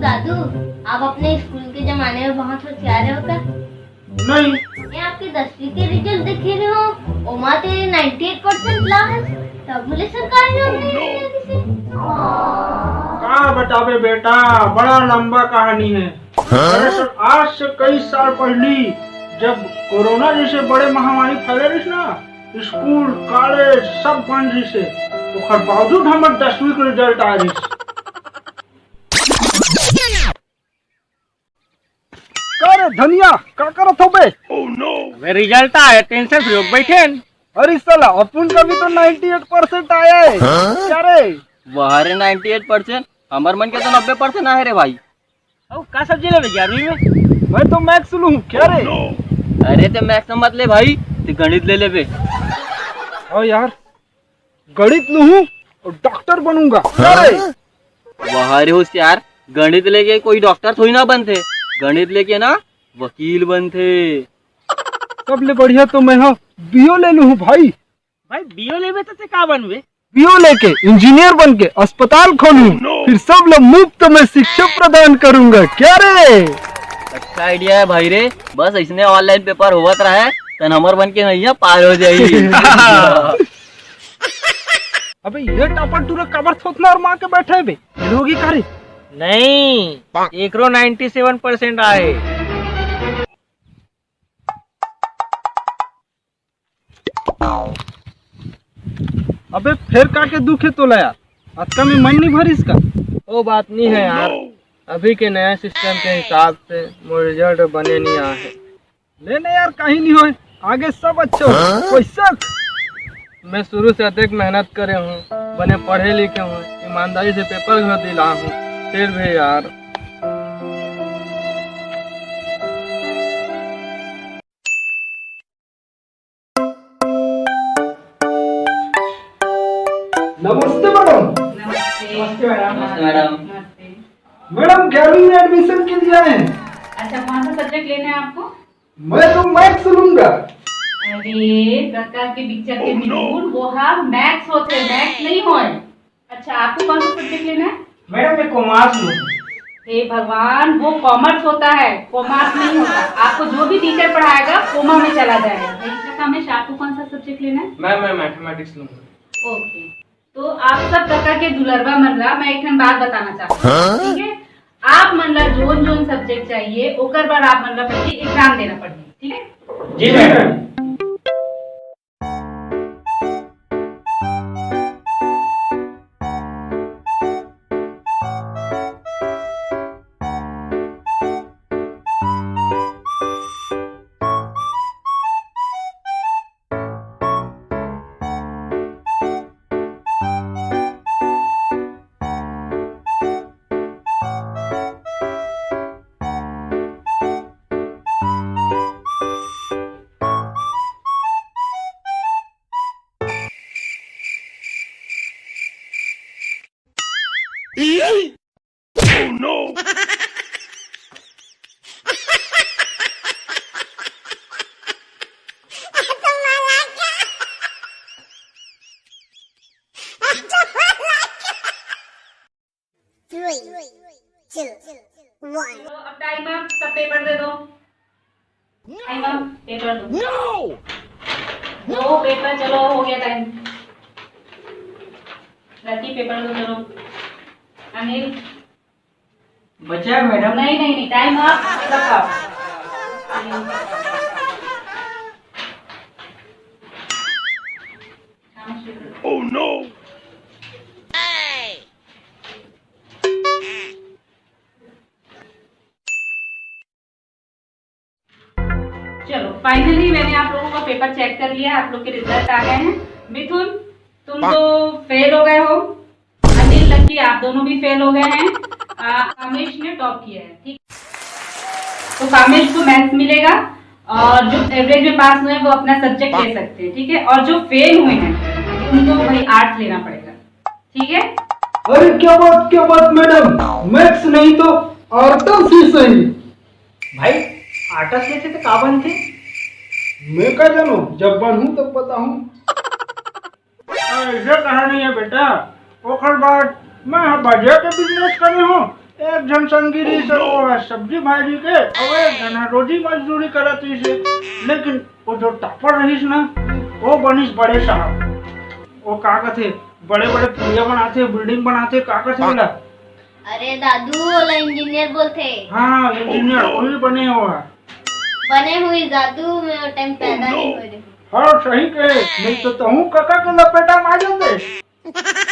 दादू, आप अपने स्कूल के जमाने में बहुत होशियार हो क्या? नहीं। मैं आपके 10वीं के रिजल्ट देख रही हूँ, ओमा तेरे 98% लाए, तब बोले सरकारी नौकरी नहीं है किसी। कहाँ बतावे बेटा, बड़ा लंबा कहानी है। दरअसल आज से कई साल पहले जब कोरोना जैसे बड़े महामारी फैले रही ना, स्कूल कॉलेज सब बंद रही से, तो बावजूद हमारे 10वीं के रिजल्ट आ रही। करे धनिया का करत हो बे? वे रिजल्ट आया, टेंशन फ्री हो बैठे। अरे साला अपन का भी तो 98% आया है। क्या रे? बाहर 98%, हमार मन के तो 90% आए रे भाई। और का सब्जी ले 11वीं में? मैं तो मैथ्स लूं। क्या रे? अरे तो मैथ्स मत ले भाई, तो गणित ले ले बे। ओ यार, गणित लूं और डॉक्टर बनूंगा। क्या रे? बाहर होशियार, गणित लेके कोई डॉक्टर थोड़ी ना बनते, गणित लेके ना वकील बनते। सब ले बढ़िया तो मैं हाँ बीओ ले लूं भाई। भाई बीओ लेबे तो का बनबे? बीओ लेके इंजीनियर बन के अस्पताल खोलूं, फिर सब लोग मुफ्त में शिक्षा प्रदान करूंगा। क्या रे? अच्छा आइडिया है भाई रे। बस इसने ऑनलाइन पेपर होवत रहा है तो नंबर बन के नहीं पार हो जाएगी। अबे ये टापर टूरे कबर थोतना और माँ के बैठे बे होगी कारी? नहीं, एकरो 97% आए। अबे फिर का के दुखे तो यार, आज का में मन नहीं भरी इसका। वो बात नहीं है यार, अभी के नया सिस्टम के हिसाब से मोर रिजल्ट बने नहीं आए। लेने यार कहीं नहीं होए, आगे सब अच्छे हो। कोई शक? मैं शुरू से अधिक मेहनत करे हूँ, बने पढ़े लिखे हूँ, ईमानदारी से पेपर घर दिला हूँ, फिर भी यार। नमस्ते मैडम। नमस्ते मैडम। मैडम 11वीं में एडमिशन के लिए आए हैं। अच्छा, कौन सा सब्जेक्ट लेना है आपको? मैं तो मैथ्स लूंगा। अरे काका के पिक्चर के बिल्कुल वो हाँ मैथ्स होते, मैथ्स नहीं होए। अच्छा, आपको कौन सा सब्जेक्ट लेना है? मैडम मैं कॉमर्स लूं। हे भगवान, वो कॉमर्स होता है, कॉमर्स नहीं होता। आपको जो भी टीचर पढ़ाएगा कोमा में चला जाएगा। इसका कामेश, आपको कौन सा सब्जेक्ट लेना है? मैं मैथमेटिक्स लूंगा। ओके, तो आप सब काका के दुलरवा मनला मैं एक बात बताना चाहता हूँ, ठीक है? आप मनला जोन जोन सब्जेक्ट चाहिए ओकर बार आप मनला पहले एग्जाम देना पड़ेगा, ठीक है? जी मैडम। तो अब टाइम अप, सब पेपर दे दो। टाइम अप, पेपर दो। दो पेपर, चलो हो गया टाइम। लड़की पेपर दो, चलो। अनिल बचा है मैडम? नहीं नहीं नहीं, टाइम अप, रखो। Oh no. चलो फाइनली मैंने आप लोगों का पेपर चेक कर लिया, आप लोग के रिजल्ट आ गए हैं। मिथुन, तुम तो फेल हो गए हो। अनिल, लक्की, आप दोनों भी फेल हो गए हैं। कामेश ने टॉप किया है, ठीक। तो कामेश को मैथ्स मिलेगा और जो एवरेज में पास हुए वो अपना सब्जेक्ट ले सकते हैं, ठीक है? और जो फेल हुए हैं उनको भाई आर्ट्स लेना पड़ेगा, ठीक है? अरे क्या बात मैडम, मैथ्स नहीं तो आर्ट्स ही सही। भाई आर्ट्स कैसे तो काबन थे? मैं क्या जानू, जब बनूं तब बताऊं। ऐसे कहानी है बेटा। ओकर बाद मैं बजे के बिजनेस करे हूँ, एक जन संगिरी से वो है सब्जी भाजी के और एक जना रोजी मजदूरी करत ही से, लेकिन वो जो टप्पर रहीस ना वो बनिस बड़े साहब। वो का कहते बड़े बड़े पुलिया बनाते, बिल्डिंग बनाते, का कहते बोला? अरे दादू वाला इंजीनियर बोलते। हाँ इंजीनियर वही बने हुआ है। बने हुई दादू में वो टाइम पैदा नहीं हो रही। हाँ सही कहे, नहीं तो तहू काका के लपेटा मार जाते।